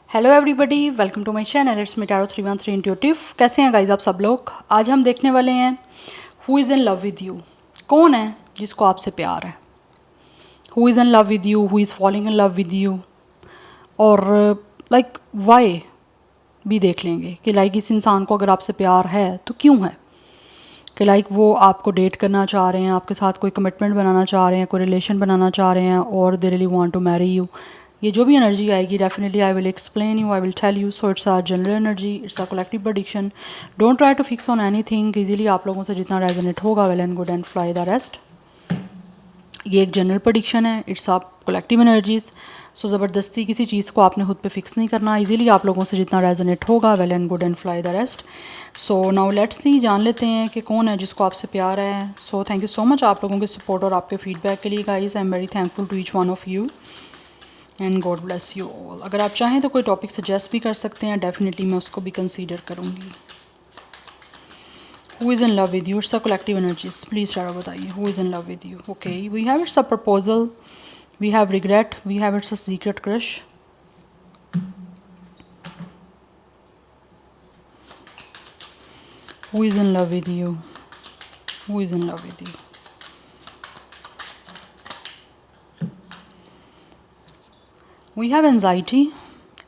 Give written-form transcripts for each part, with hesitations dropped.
Hello everybody, welcome to my channel. It's me tarot 313 intuitive. कैसे हैं guys आप सब लोग? आज हम देखने वाले हैं who is in love with you. कौन है जिसको आपसे प्यार है? Who is in love with you, who is falling in love with you, और लाइक वाई भी देख लेंगे कि लाइक इस इंसान को अगर आपसे प्यार है तो क्यों है। कि लाइक वो आपको डेट करना चाह रहे हैं, आपके साथ कोई कमिटमेंट बनाना चाह रहे हैं, कोई रिलेशन बनाना चाह रहे हैं, और they really want to marry you. ये जो भी एनर्जी आएगी definitely I will explain you, I will tell you. So it's a general energy, it's a collective prediction. Don't try to fix on anything. Easily आप लोगों से जितना resonate होगा well and good and fly the rest. ये एक general prediction है, it's आप collective energies. So ज़बरदस्ती किसी चीज़ को आपने खुद पे फिक्स नहीं करना। इजीली आप लोगों से जितना रेजोनेट होगा well and good and fly the rest. So now let's see, जान लेते हैं कि कौन है जिसको आपसे प्यार है। So thank you so much आप लोगों के सपोर्ट और आपके फीडबैक के लिए guys. I am very thankful to each one of you and God bless you all. अगर आप चाहें तो कोई टॉपिक सजेस्ट भी कर सकते हैं, डेफिनेटली मैं उसको भी कंसीडर करूँगी। Who is in love with you? It's a collective energies. Please Tara बताइए, who is in love with you? Okay, we have it's a proposal, we have regret, we have it's a secret crush. Who is in love with you? Who is in love with you? We have anxiety.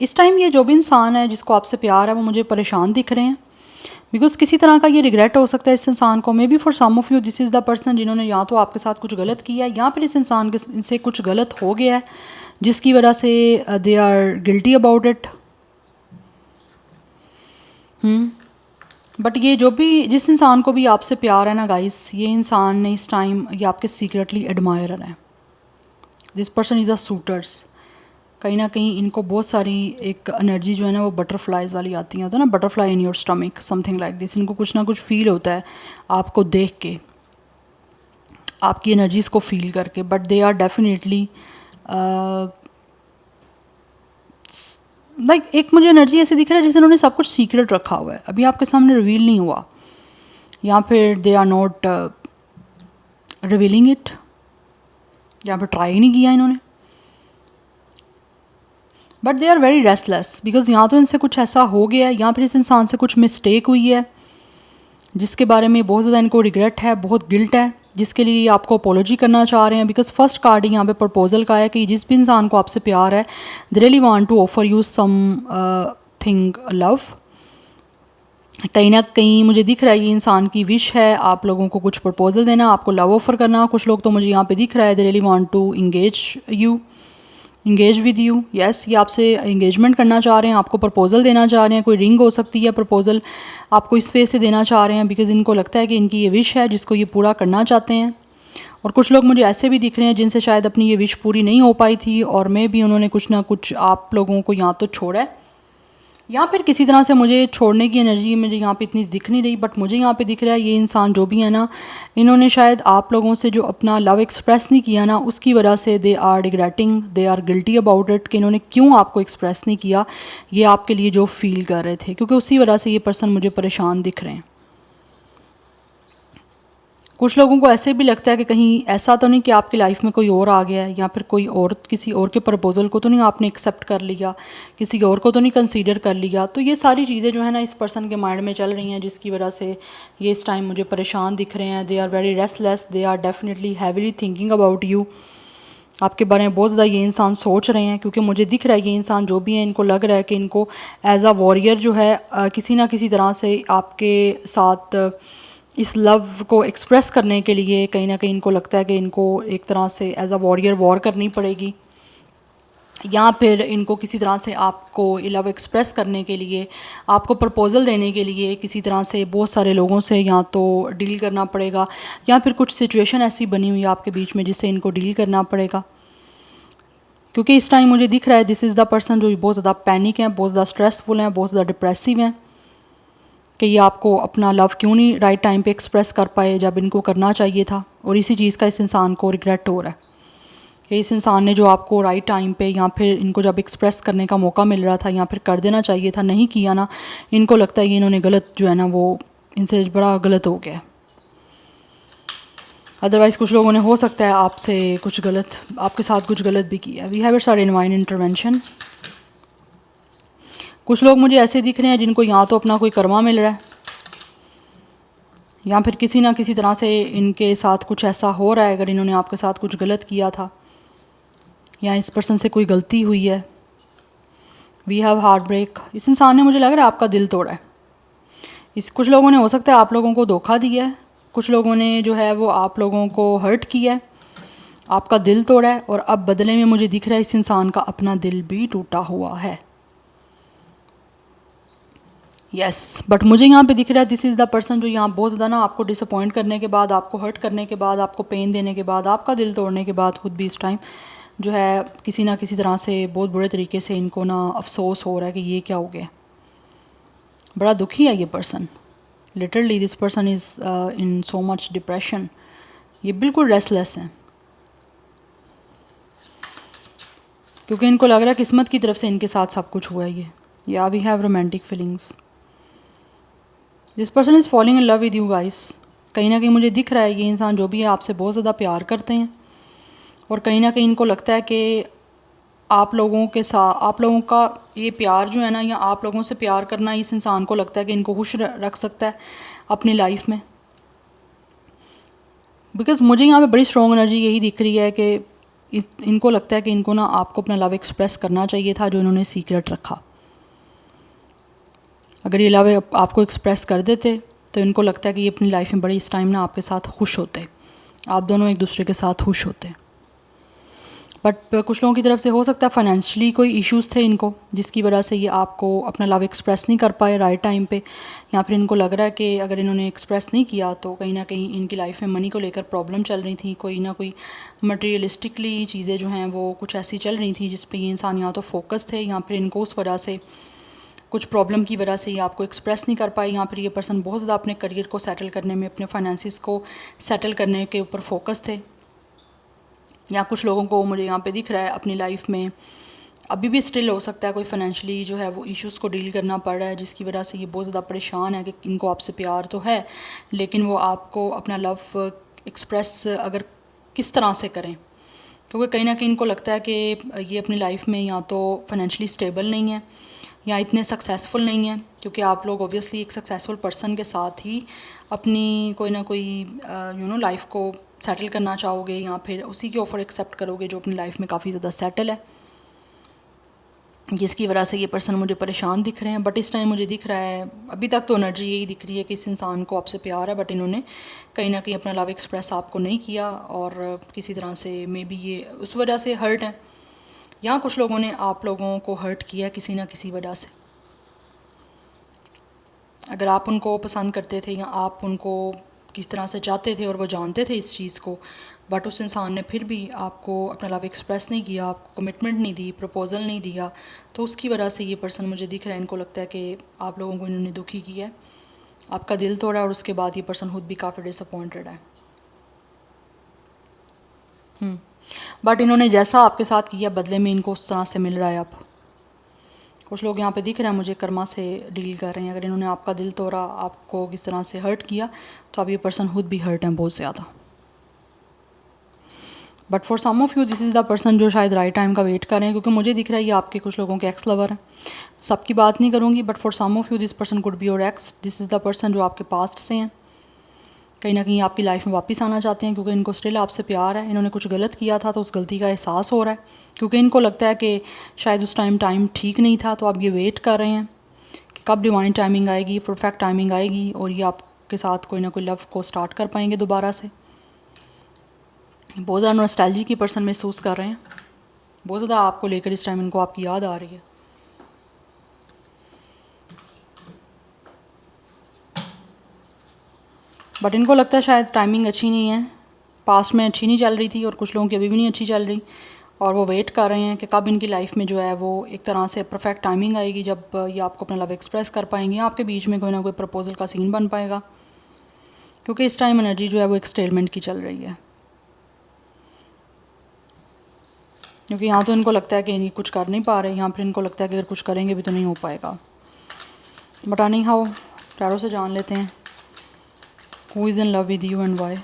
इस time ये जो भी इंसान है जिसको आपसे प्यार है वो मुझे परेशान दिख रहे हैं, बिकॉज किसी तरह का ये रिग्रेट हो सकता है इस इंसान को। Maybe for some of you this is the person जिन्होंने या तो आपके साथ कुछ गलत किया है या फिर इस इंसान के इनसे कुछ गलत हो गया है जिसकी वजह से they are guilty about it. But ये जो भी जिस इंसान को भी आपसे प्यार है ना गाइस, ये इंसान ने इस टाइम ये आपके सीक्रेटली एडमायरर है। This person is a suitors. कहीं ना कहीं इनको बहुत सारी एक एनर्जी जो है ना वो बटरफ्लाइज वाली आती है, होता है ना, butterfly in your stomach, something like this. इनको कुछ ना कुछ फील होता है आपको देख के, आपकी एनर्जीज को फील करके। But they are definitely like एक मुझे एनर्जी ऐसे दिख रहा है जैसे उन्होंने सब कुछ सीक्रेट रखा हुआ है, अभी आपके सामने रिवील नहीं हुआ, या फिर they are not revealing it, या फिर ट्राई नहीं किया इन्होंने। But they are very restless because यहाँ तो इनसे कुछ ऐसा हो गया है, या फिर इस इंसान से कुछ मिस्टेक हुई है जिसके बारे में बहुत ज़्यादा इनको रिग्रेट है, बहुत गिल्ट है, जिसके लिए आपको अपोलॉजी करना चाह रहे हैं। बिकॉज फर्स्ट कार्ड यहाँ पे प्रपोजल का है कि जिस भी इंसान को आपसे प्यार है they really want to offer you something love. कहीं ना कहीं मुझे दिख रहा है ये इंसान की विश है आप लोगों को कुछ प्रपोजल देना, आपको लव ऑफर करना। कुछ लोग तो मुझे यहाँ पे दिख रहा है they really want to engage with you. Yes, ये आपसे इंगेजमेंट करना चाह रहे हैं, आपको प्रपोजल देना चाह रहे हैं। कोई रिंग हो सकती है, प्रपोजल आपको इस वे से देना चाह रहे हैं बिकॉज इनको लगता है कि इनकी ये विश है जिसको ये पूरा करना चाहते हैं। और कुछ लोग मुझे ऐसे भी दिख रहे हैं जिनसे शायद अपनी ये विश पूरी नहीं हो पाई थी, और मे भी उन्होंने कुछ ना कुछ आप लोगों को यहाँ तो छोड़ा है, या फिर किसी तरह से मुझे छोड़ने की एनर्जी मुझे यहाँ पे इतनी दिख नहीं रही। बट मुझे यहाँ पे दिख रहा है ये इंसान जो भी है ना, इन्होंने शायद आप लोगों से जो अपना लव एक्सप्रेस नहीं किया ना, उसकी वजह से they are regretting, they are guilty about it कि इन्होंने क्यों आपको एक्सप्रेस नहीं किया ये आपके लिए जो फील कर रहे थे, क्योंकि उसी वजह से ये पर्सन मुझे परेशान दिख रहे हैं। कुछ लोगों को ऐसे भी लगता है कि कहीं ऐसा तो नहीं कि आपकी लाइफ में कोई और आ गया है, या फिर कोई और किसी और के प्रपोजल को तो नहीं आपने एक्सेप्ट कर लिया, किसी और को तो नहीं कंसीडर कर लिया। तो ये सारी चीज़ें जो है ना इस पर्सन के माइंड में चल रही हैं, जिसकी वजह से ये इस टाइम मुझे परेशान दिख रहे हैं। They are very restless, they are definitely heavily thinking about you. आपके बारे में बहुत ज़्यादा ये इंसान सोच रहे हैं, क्योंकि मुझे दिख रहा है ये इंसान जो भी है इनको लग रहा है कि इनको एज अ वॉरियर जो है किसी ना किसी तरह से आपके साथ इस लव को एक्सप्रेस करने के लिए कहीं ना कहीं इनको लगता है कि इनको एक तरह से एज अ वॉरियर वॉर करनी पड़ेगी, या फिर इनको किसी तरह से आपको लव एक्सप्रेस करने के लिए, आपको प्रपोजल देने के लिए किसी तरह से बहुत सारे लोगों से या तो डील करना पड़ेगा, या फिर कुछ सिचुएशन ऐसी बनी हुई है आपके बीच में जिससे इनको डील करना पड़ेगा। क्योंकि इस टाइम मुझे दिख रहा है दिस इज़ द पर्सन जो बहुत ज़्यादा पैनिक है, बहुत ज़्यादा स्ट्रेसफुल हैं, बहुत ज़्यादा डिप्रेसिव हैं कि ये आपको अपना लव क्यों नहीं राइट टाइम पे एक्सप्रेस कर पाए जब इनको करना चाहिए था। और इसी चीज़ का इस इंसान को रिग्रेट हो रहा है कि इस इंसान ने जो आपको राइट टाइम पे या फिर इनको जब एक्सप्रेस करने का मौका मिल रहा था या फिर कर देना चाहिए था, नहीं किया ना, इनको लगता है कि इन्होंने गलत जो है ना वो इनसे बड़ा गलत हो गया। अदरवाइज़ कुछ लोगों ने हो सकता है आपसे कुछ गलत, आपके साथ कुछ गलत भी किया। We have it's our divine intervention. कुछ लोग मुझे ऐसे दिख रहे हैं जिनको यहाँ तो अपना कोई कर्मा मिल रहा है, या फिर किसी ना किसी तरह से इनके साथ कुछ ऐसा हो रहा है, अगर इन्होंने आपके साथ कुछ गलत किया था या इस पर्सन से कोई गलती हुई है। वी हैव हार्ट ब्रेक, इस इंसान ने मुझे लग रहा है आपका दिल तोड़ा है। इस कुछ लोगों ने हो सकता है आप लोगों को धोखा दिया है, कुछ लोगों ने जो है वो आप लोगों को हर्ट किया है, आपका दिल तोड़ा है, और अब बदले में मुझे दिख रहा है इस इंसान का अपना दिल भी टूटा हुआ है। यस, बट मुझे यहाँ पे दिख रहा है दिस इज़ द पर्सन जो यहाँ बहुत ज़्यादा ना आपको डिसअपॉइंट करने के बाद, आपको हर्ट करने के बाद, आपको पेन देने के बाद, आपका दिल तोड़ने के बाद खुद भी इस टाइम जो है किसी ना किसी तरह से बहुत बुरे तरीके से इनको ना अफसोस हो रहा है कि ये क्या हो गया। बड़ा दुखी है ये person, literally this person is in so much depression. ये बिल्कुल रेस्टलेस हैं क्योंकि इनको लग रहा है किस्मत की तरफ से इनके साथ सब कुछ हुआ है ये। या we have romantic feelings, this person is falling in love with you guys. कहीं ना कहीं मुझे दिख रहा है ये इंसान जो भी है आपसे बहुत ज़्यादा प्यार करते हैं, और कहीं ना कहीं इनको लगता है कि आप लोगों के साथ, आप लोगों का ये प्यार जो है ना, या आप लोगों से प्यार करना इस इंसान को लगता है कि इनको खुश रख सकता है अपनी लाइफ में। बिकॉज़ मुझे यहाँ पे बड़ी स्ट्रॉन्ग एनर्जी यही दिख रही है कि इनको लगता है कि इनको ना आपको अपना लव एक्सप्रेस करना चाहिए था, जो इन्होंने सीक्रेट रखा। अगर ये लव आपको एक्सप्रेस कर देते तो इनको लगता है कि ये अपनी लाइफ में बड़ी इस टाइम ना आपके साथ खुश होते, आप दोनों एक दूसरे के साथ खुश होते। बट कुछ लोगों की तरफ से हो सकता है फाइनेंशियली कोई इश्यूज़ थे इनको, जिसकी वजह से ये आपको अपना लव एक्सप्रेस नहीं कर पाए राइट टाइम पे, या फिर इनको लग रहा है कि अगर इन्होंने एक्सप्रेस नहीं किया तो कहीं ना कहीं इनकी लाइफ में मनी को लेकर प्रॉब्लम चल रही थी, कोई ना कोई मटेरियलिस्टिकली चीज़ें जो हैं वो कुछ ऐसी चल रही थी जिस पे ये इंसान या तो फोकस थे, या फिर इनको उस वजह से कुछ प्रॉब्लम की वजह से ये आपको एक्सप्रेस नहीं कर पाए। यहाँ पर ये पर्सन बहुत ज़्यादा अपने करियर को सेटल करने में, अपने फाइनेंसिस को सेटल करने के ऊपर फोकस थे। या कुछ लोगों को मुझे यहाँ पे दिख रहा है अपनी लाइफ में अभी भी स्टिल हो सकता है कोई फाइनेंशियली जो है वो इश्यूज़ को डील करना पड़ रहा है, जिसकी वजह से ये बहुत ज़्यादा परेशान है कि इनको आपसे प्यार तो है, लेकिन वो आपको अपना लव एक्सप्रेस अगर किस तरह से करें, क्योंकि कहीं ना कहीं इनको लगता है कि ये अपनी लाइफ में या तो फाइनेंशियली स्टेबल नहीं है या इतने सक्सेसफुल नहीं है, क्योंकि आप लोग ऑब्वियसली एक सक्सेसफुल पर्सन के साथ ही अपनी कोई ना कोई लाइफ को सेटल करना चाहोगे, या फिर उसी के ऑफ़र एक्सेप्ट करोगे जो अपनी लाइफ में काफ़ी ज़्यादा सेटल है, जिसकी वजह से ये पर्सन मुझे परेशान दिख रहे हैं। बट इस टाइम मुझे दिख रहा है, अभी तक तो एनर्जी यही दिख रही है कि इस इंसान को आपसे प्यार है, बट इन्होंने कहीं ना कहीं अपना लव एक्सप्रेस आपको नहीं किया, और किसी तरह से मे बी ये उस वजह से हर्ट है, या कुछ लोगों ने आप लोगों को हर्ट किया किसी ना किसी वजह से। अगर आप उनको पसंद करते थे या आप उनको किस तरह से चाहते थे और वो जानते थे इस चीज़ को, बट उस इंसान ने फिर भी आपको अपना लव एक्सप्रेस नहीं किया, आपको कमिटमेंट नहीं दी, प्रपोज़ल नहीं दिया, तो उसकी वजह से ये पर्सन मुझे दिख रहा है इनको लगता है कि आप लोगों को इन्होंने दुखी किया है, आपका दिल तोड़ा है, और उसके बाद ये पर्सन खुद भी काफ़ी डिसअपॉइंटेड है। बट इन्होंने जैसा आपके साथ किया बदले में इनको उस तरह से मिल रहा है। अब कुछ लोग यहाँ पे दिख रहे हैं मुझे कर्मा से डील कर रहे हैं। अगर इन्होंने आपका दिल तोड़ा, आपको किस तरह से हर्ट किया, तो अब ये पर्सन खुद भी हर्ट है बहुत ज़्यादा। But for some of you this is the person जो शायद राइट टाइम का वेट कर रहे हैं, क्योंकि मुझे दिख रहा है ये आपके कुछ लोगों के एक्स लवर हैं। सबकी बात नहीं करूँगी, but for some of you this person could be your ex. This is the person जो आपके पास्ट से हैं, कहीं ना कहीं आपकी लाइफ में वापस आना चाहते हैं, क्योंकि इनको स्टिल आपसे प्यार है। इन्होंने कुछ गलत किया था तो उस गलती का एहसास हो रहा है, क्योंकि इनको लगता है कि शायद उस टाइम ठीक नहीं था, तो अब ये वेट कर रहे हैं कि कब डिवाइन टाइमिंग आएगी, परफेक्ट टाइमिंग आएगी, और ये आपके साथ कोई ना कोई लव को स्टार्ट कर पाएंगे दोबारा से। बहुत ज़्यादा नॉस्टैल्जी की पर्सन महसूस कर रहे हैं, बहुत ज़्यादा आपको लेकर इस टाइम इनको आपकी याद आ रही है। बट इनको लगता है शायद टाइमिंग अच्छी नहीं है, पास्ट में अच्छी नहीं चल रही थी और कुछ लोगों की अभी भी नहीं अच्छी चल रही, और वो वेट कर रहे हैं कि कब इनकी लाइफ में जो है वो एक तरह से परफेक्ट टाइमिंग आएगी, जब ये आपको अपना लव एक्सप्रेस कर पाएंगे, आपके बीच में कोई ना कोई प्रपोजल का सीन बन पाएगा, क्योंकि इस टाइम एनर्जी जो है वो एक स्टेलमेंट की चल रही है। क्योंकि यहाँ तो इनको लगता है कि ये कुछ कर नहीं पा रहे, यहाँ पर इनको लगता है कि अगर कुछ करेंगे भी तो नहीं हो पाएगा। बट एनी हाउ टैरो से जान लेते हैं who is in love with you and why.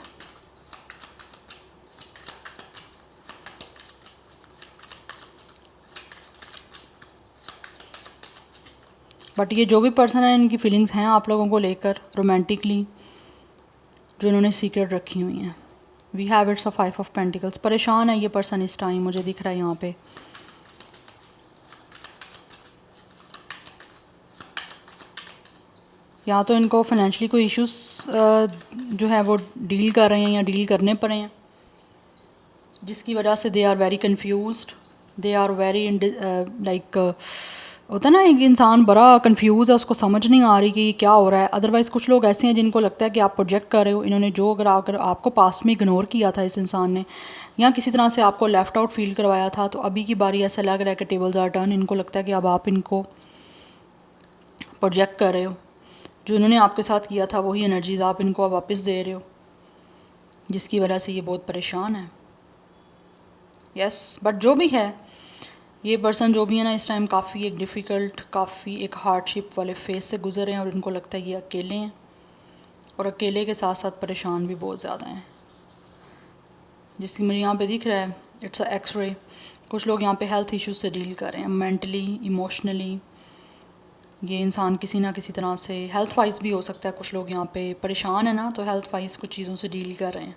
But ये जो भी पर्सन है, इनकी फीलिंग्स हैं आप लोगों को लेकर रोमांटिकली, जो इन्होंने सीक्रेट रखी हुई हैं। We have it's a 5 of pentacles. परेशान है ये पर्सन इस टाइम, मुझे दिख रहा है यहाँ पे। या तो इनको फाइनेंशियली कोई इश्यूज जो है वो डील कर रहे हैं या डील करने पड़े हैं, जिसकी वजह से they are very confused, they are very like होता है ना, एक इंसान बड़ा कंफ्यूज है, उसको समझ नहीं आ रही कि क्या हो रहा है। अदरवाइज़ कुछ लोग ऐसे हैं जिनको लगता है कि आप प्रोजेक्ट कर रहे हो। इन्होंने जो अगर आपको पास्ट में इग्नोर किया था इस इंसान ने, या किसी तरह से आपको लेफ़्ट आउट फील करवाया था, तो अभी की बारी ऐसा लग रहा है कि टेबल्स आर टर्न। इनको लगता है कि अब आप इनको प्रोजेक्ट कर रहे हो, जो इन्होंने आपके साथ किया था वही एनर्जीज आप इनको अब वापस दे रहे हो, जिसकी वजह से ये बहुत परेशान है। यस, बट जो भी है, ये पर्सन जो भी है ना इस टाइम काफ़ी एक डिफ़िकल्ट, काफ़ी एक हार्डशिप वाले फेस से गुजर रहे हैं, और इनको लगता है ये अकेले हैं, और अकेले के साथ साथ परेशान भी बहुत ज़्यादा हैं, जिसकी मुझे यहाँ पे दिख रहा है इट्स अ एक्स-रे। कुछ लोग यहाँ पे हेल्थ इश्यूज से डील कर रहे हैं, मेंटली, इमोशनली। ये इंसान किसी ना किसी तरह से हेल्थ वाइज भी हो सकता है, कुछ लोग यहाँ पे परेशान है ना, तो हेल्थ वाइज कुछ चीज़ों से डील कर रहे हैं।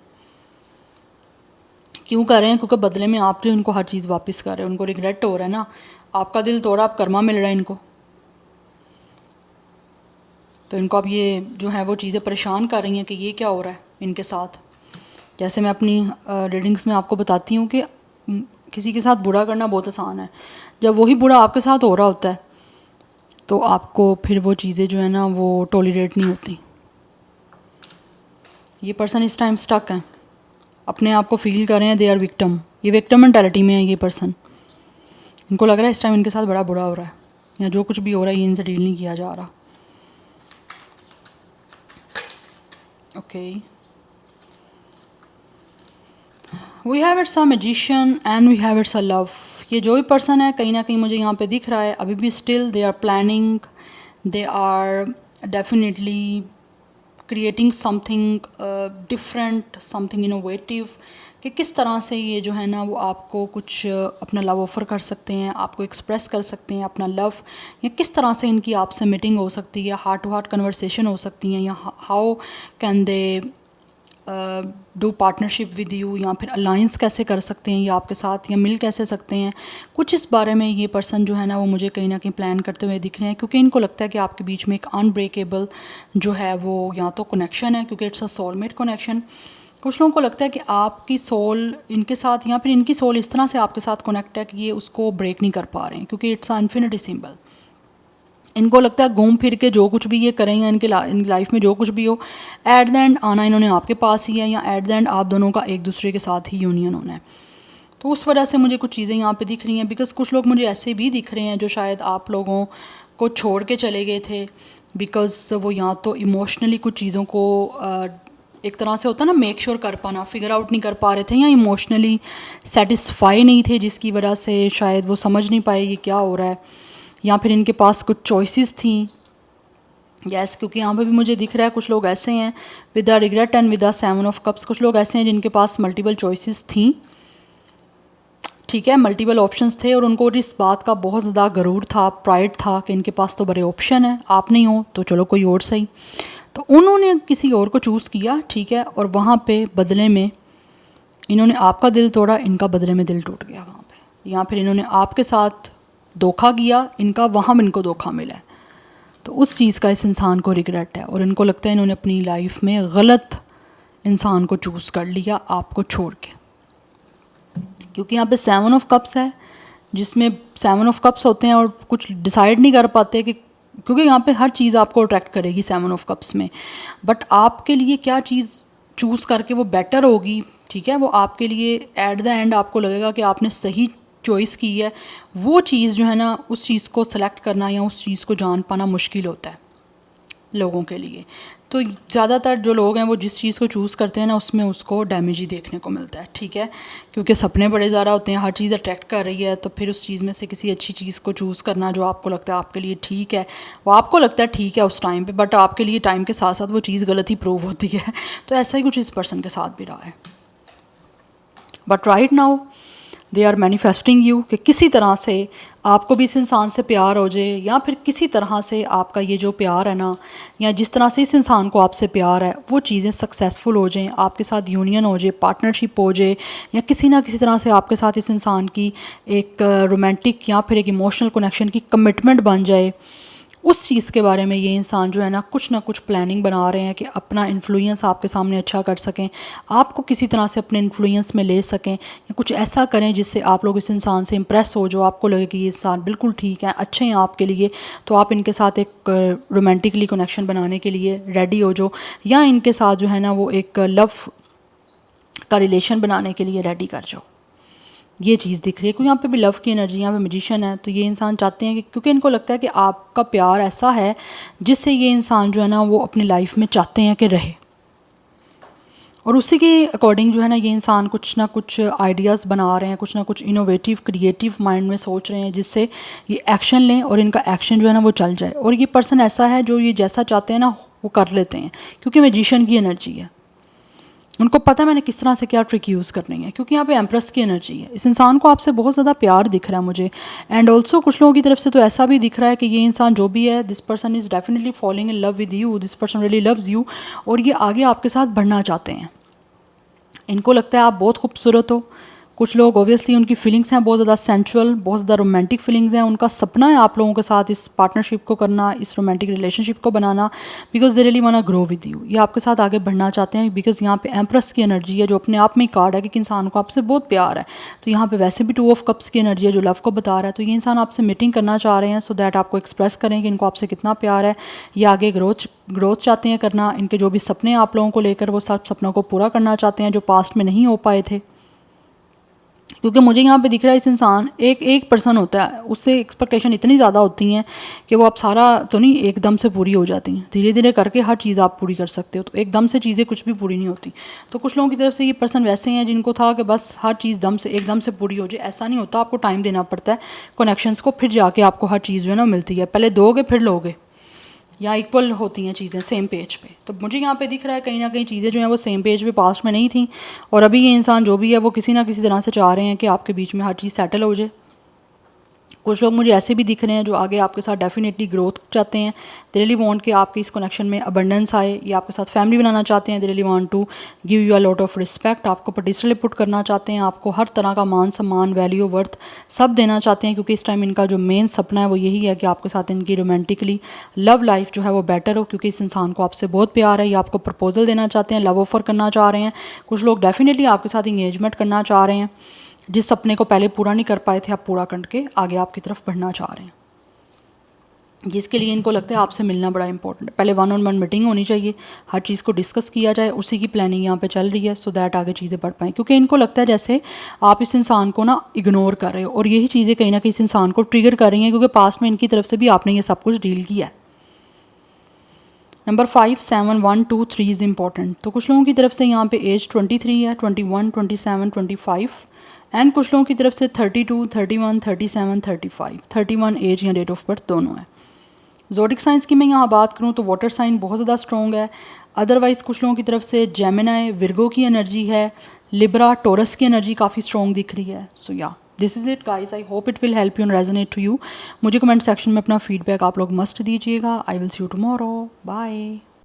क्यों कर रहे हैं? क्योंकि बदले में आप जो इनको हर चीज़ वापस कर रहे हो, उनको रिग्रेट हो रहा है ना, आपका दिल तोड़ा, आप कर्मा मिल रहा है इनको, तो इनको अब ये जो है वो चीज़ें परेशान कर रही हैं कि ये क्या हो रहा है इनके साथ। जैसे मैं अपनी रीडिंग्स में आपको बताती हूँ कि किसी के साथ बुरा करना बहुत आसान है, जब वही बुरा आपके साथ हो रहा होता है तो आपको फिर वो चीज़ें जो है ना वो टॉलरेट नहीं होती। ये पर्सन इस टाइम स्टक हैं, अपने आप को फील कर रहे हैं दे आर विक्टिम। ये विक्टिम मेंटालिटी में है ये पर्सन। इनको लग रहा है इस टाइम इनके साथ बड़ा बुरा हो रहा है, या जो कुछ भी हो रहा है ये इनसे डील नहीं किया जा रहा। Okay, we have it's a magician and we have it's a love. ये जो भी पर्सन है कहीं ना कहीं मुझे यहाँ पे दिख रहा है अभी भी still they are planning, they are definitely creating something different, something innovative, कि किस तरह से ये जो है ना वो आपको कुछ अपना लव ऑफ़र कर सकते हैं, आपको एक्सप्रेस कर सकते हैं अपना लव, या किस तरह से इनकी आपसे मीटिंग हो सकती है, हार्ट टू हार्ट कन्वर्सेशन हो सकती हैं, या how can they do partnership with you, या फिर अलाइंस कैसे कर सकते हैं ये आपके साथ, या मिल कैसे सकते हैं। कुछ इस बारे में ये पर्सन जो है ना वो मुझे कहीं ना कहीं प्लान करते हुए दिख रहे हैं, क्योंकि इनको लगता है कि आपके बीच में एक अनब्रेकेबल जो है वो या तो कनेक्शन है, क्योंकि इट्स अ सोलमेट कनेक्शन। कुछ लोगों को लगता है कि आपकी सोल इनके साथ, या फिर इनकी सोल इस तरह से आपके साथ कनेक्ट है कि ये उसको ब्रेक नहीं कर पा रहे हैं, क्योंकि इट्स अ इन्फिनिटी सिंबल। इनको लगता है घूम फिर के जो कुछ भी ये करें, या इनके लाइफ में जो कुछ भी हो, एट द एंड आना इन्होंने आपके पास ही है, या एट द एंड आप दोनों का एक दूसरे के साथ ही यूनियन होना है। तो उस वजह से मुझे कुछ चीज़ें यहाँ पे दिख रही हैं, बिकॉज़ कुछ लोग मुझे ऐसे भी दिख रहे हैं जो शायद आप लोगों को छोड़ के चले गए थे, बिकॉज़ वो या तो इमोशनली कुछ चीज़ों को एक तरह से होता है ना मेक श्योर कर पाना, फिगर आउट नहीं कर पा रहे थे, या इमोशनली सेटिस्फाई नहीं थे, जिसकी वजह से शायद वो समझ नहीं पाए ये क्या हो रहा है, या फिर इनके पास कुछ चॉइसेस थी। यस, क्योंकि यहाँ पे भी मुझे दिख रहा है कुछ लोग ऐसे हैं with the regret and with the 7 of cups. कुछ लोग ऐसे हैं जिनके पास मल्टीपल चॉइसेस थी, ठीक है, मल्टीपल ऑप्शंस थे, और उनको इस बात का बहुत ज़्यादा गरूर था, प्राइड था कि इनके पास तो बड़े ऑप्शन है, आप नहीं हो तो चलो कोई और सही। तो उन्होंने किसी और को चूज़ किया, ठीक है, और वहाँ पे बदले में इन्होंने आपका दिल तोड़ा, इनका बदले में दिल टूट गया वहाँ पे, या फिर इन्होंने आपके साथ धोखा किया, इनका वहाँ में इनको धोखा मिला है। तो उस चीज़ का इस इंसान को रिग्रेट है, और इनको लगता है इन्होंने अपनी लाइफ में गलत इंसान को चूज़ कर लिया आपको छोड़ के, क्योंकि यहाँ पे 7 ऑफ कप्स है, जिसमें 7 ऑफ कप्स होते हैं और कुछ डिसाइड नहीं कर पाते कि, क्योंकि यहाँ पे हर चीज़ आपको अट्रैक्ट करेगी 7 ऑफ कप्स में, बट आपके लिए क्या चीज़ चूज़ करके वो बेटर होगी, ठीक है, वो आपके लिए एट द एंड आपको लगेगा कि आपने सही चॉइस की है, वो चीज़ जो है ना उस चीज़ को सेलेक्ट करना या उस चीज़ को जान पाना मुश्किल होता है लोगों के लिए। तो ज़्यादातर जो लोग हैं वो जिस चीज़ को चूज़ करते हैं ना उसमें उसको डैमेज ही देखने को मिलता है, ठीक है, क्योंकि सपने बड़े ज़्यादा होते हैं, हर चीज़ अट्रैक्ट कर रही है, तो फिर उस चीज़ में से किसी अच्छी चीज़ को चूज़ करना जो आपको लगता है आपके लिए ठीक है, वो आपको लगता है ठीक है उस टाइम पे, बट आपके लिए टाइम के साथ साथ वो चीज़ गलत ही प्रूव होती है। तो ऐसा ही कुछ इस पर्सन के साथ भी रहा है, but right now they are manifesting you कि किसी तरह से आपको भी इस इंसान से प्यार हो जाए, या फिर किसी तरह से आपका ये जो प्यार है ना, या जिस तरह से इस इंसान को आपसे प्यार है वो चीज़ें सक्सेसफुल हो जाएं, आपके साथ यूनियन हो जाए, पार्टनरशिप हो जाए, या किसी ना किसी तरह से आपके साथ इस इंसान की एक रोमांटिक या फिर एक इमोशनल कनेक्शन की कमिटमेंट बन जाए। उस चीज़ के बारे में ये इंसान जो है ना कुछ प्लानिंग बना रहे हैं कि अपना इन्फ्लुएंस आपके सामने अच्छा कर सकें, आपको किसी तरह से अपने इन्फ्लुएंस में ले सकें, या कुछ ऐसा करें जिससे आप लोग इस इंसान से इम्प्रेस हो, जो आपको लगे कि ये इंसान बिल्कुल ठीक है, अच्छे हैं आपके लिए, तो आप इनके साथ एक रोमांटिकली कनेक्शन बनाने के लिए रेडी हो जाओ, या इनके साथ जो है ना वो एक लव का रिलेशन बनाने के लिए रेडी कर जाओ। ये चीज़ दिख रही है क्योंकि यहाँ पे भी लव की एनर्जी, यहाँ पे मैजिशियन है, तो ये इंसान चाहते हैं कि क्योंकि इनको लगता है कि आपका प्यार ऐसा है जिससे ये इंसान जो है ना वो अपनी लाइफ में चाहते हैं कि रहे, और उसी के अकॉर्डिंग जो है ना ये इंसान कुछ ना कुछ आइडियाज़ बना रहे हैं, कुछ ना कुछ इनोवेटिव क्रिएटिव माइंड में सोच रहे हैं जिससे ये एक्शन लें और इनका एक्शन जो है ना वो चल जाए। और ये पर्सन ऐसा है जो ये जैसा चाहते हैं ना वो कर लेते हैं, क्योंकि मैजिशियन की एनर्जी है, उनको पता है मैंने किस तरह से क्या ट्रिक यूज़ करनी है, क्योंकि यहाँ पे एम्प्रेस की एनर्जी है। इस इंसान को आपसे बहुत ज़्यादा प्यार दिख रहा है मुझे, एंड ऑल्सो कुछ लोगों की तरफ से तो ऐसा भी दिख रहा है कि ये इंसान जो भी है, this person is definitely following in love with you, this person really loves you, और ये आगे आपके साथ बढ़ना चाहते हैं। इनको लगता है आप बहुत खूबसूरत हो। कुछ लोग ऑब्वियसली उनकी फीलिंग्स हैं बहुत ज़्यादा सेंचुअल, बहुत ज़्यादा रोमांटिक फीलिंग्स हैं, उनका सपना है आप लोगों के साथ इस पार्टनरशिप को करना, इस रोमांटिक रिलेशनशिप को बनाना, because they really want to grow with you. ये आपके साथ आगे बढ़ना चाहते हैं, बिकॉज यहाँ पे एम्प्रेस की एनर्जी है जो अपने आप में ही कार्ड है कि इंसान को आपसे बहुत प्यार है। तो यहाँ पे वैसे भी 2 ऑफ कप्स की एनर्जी है जो लव को बता रहा है, तो ये इंसान आपसे मीटिंग करना चाह रहे हैं सो दैट आपको एक्सप्रेस करें कि इनको आपसे कितना प्यार है। ये आगे ग्रोथ चाहते हैं करना, इनके जो भी सपने आप लोगों को लेकर वो सब सपनों को पूरा करना चाहते हैं जो पास्ट में नहीं हो पाए थे। क्योंकि मुझे यहाँ पे दिख रहा है इस इंसान एक पर्सन होता है, उससे एक्सपेक्टेशन इतनी ज़्यादा होती हैं कि वो आप सारा तो नहीं एकदम से पूरी हो जाती हैं, धीरे धीरे करके हर चीज़ आप पूरी कर सकते हो, तो एकदम से चीज़ें कुछ भी पूरी नहीं होती। तो कुछ लोगों की तरफ से ये पर्सन वैसे हैं जिनको था कि बस हर चीज़ एकदम से पूरी हो जाए, ऐसा नहीं होता, आपको टाइम देना पड़ता है कनेक्शंस को, फिर जाके आपको हर चीज़ जो है ना मिलती है, पहले दोगे फिर लोगे, या इक्वल होती हैं चीज़ें सेम पेज पे। तो मुझे यहाँ पे दिख रहा है कहीं ना कहीं चीज़ें जो हैं वो सेम पेज पे पास्ट में नहीं थी, और अभी ये इंसान जो भी है वो किसी ना किसी तरह से चाह रहे हैं कि आपके बीच में हर चीज़ सेटल हो जाए। कुछ लोग मुझे ऐसे भी दिख रहे हैं जो आगे आपके साथ डेफिनेटली ग्रोथ चाहते हैं, दे रियली वांट कि आपके इस कनेक्शन में अबंडेंस आए, ये आपके साथ फैमिली बनाना चाहते हैं, they really want to give you a lot of respect, आपको पर्टिकुलरली पुट करना चाहते हैं, आपको हर तरह का मान सम्मान वैल्यू वर्थ सब देना चाहते हैं, क्योंकि इस टाइम इनका जो मेन सपना है वो यही है कि आपके साथ इनकी रोमांटिकली लव लाइफ जो है वो बेटर हो, क्योंकि इस इंसान को आपसे बहुत प्यार है, ये आपको प्रपोजल देना चाहते हैं, लव ऑफर करना चाह रहे हैं। कुछ लोग डेफिनेटली आपके साथ इंगेजमेंट करना चाह रहे हैं, जिस सपने को पहले पूरा नहीं कर पाए थे आप पूरा करके आगे आपकी तरफ बढ़ना चाह रहे हैं, जिसके लिए इनको लगता है आपसे मिलना बड़ा इंपॉर्टेंट है। पहले 1-on-1 मीटिंग होनी चाहिए, हर चीज़ को डिस्कस किया जाए, उसी की प्लानिंग यहाँ पे चल रही है सो दैट आगे चीज़ें बढ़ पाएँ, क्योंकि इनको लगता है जैसे आप इस इंसान को ना इग्नोर कर रहे हो, और यही चीज़ें कहीं ना कहीं इस इंसान को ट्रिगर कर रही हैं, क्योंकि पास्ट में इनकी तरफ से भी आपने ये सब कुछ डील किया है। Number 5, 7, 1, 2, 3 is important. तो कुछ लोगों की तरफ से यहाँ पे एज 23 है, 21, 27, 25, एंड कुछ लोगों की तरफ से 32, 31, 37, 35, 31 एज या डेट ऑफ बर्थ दोनों है। ज़ोडिक साइंस की मैं यहाँ बात करूँ तो वाटर साइन बहुत ज़्यादा स्ट्रॉन्ग है, अदरवाइज़ कुछ लोगों की तरफ से जेमिनाई विर्गो की एनर्जी है, लिब्रा टोरस की एनर्जी काफ़ी स्ट्रॉन्ग दिख रही है। So yeah this is it guys, I hope it will help you and resonate to you. मुझे कमेंट सेक्शन में अपना फीडबैक आप लोग मस्ट दीजिएगा। I will see you tomorrow, bye.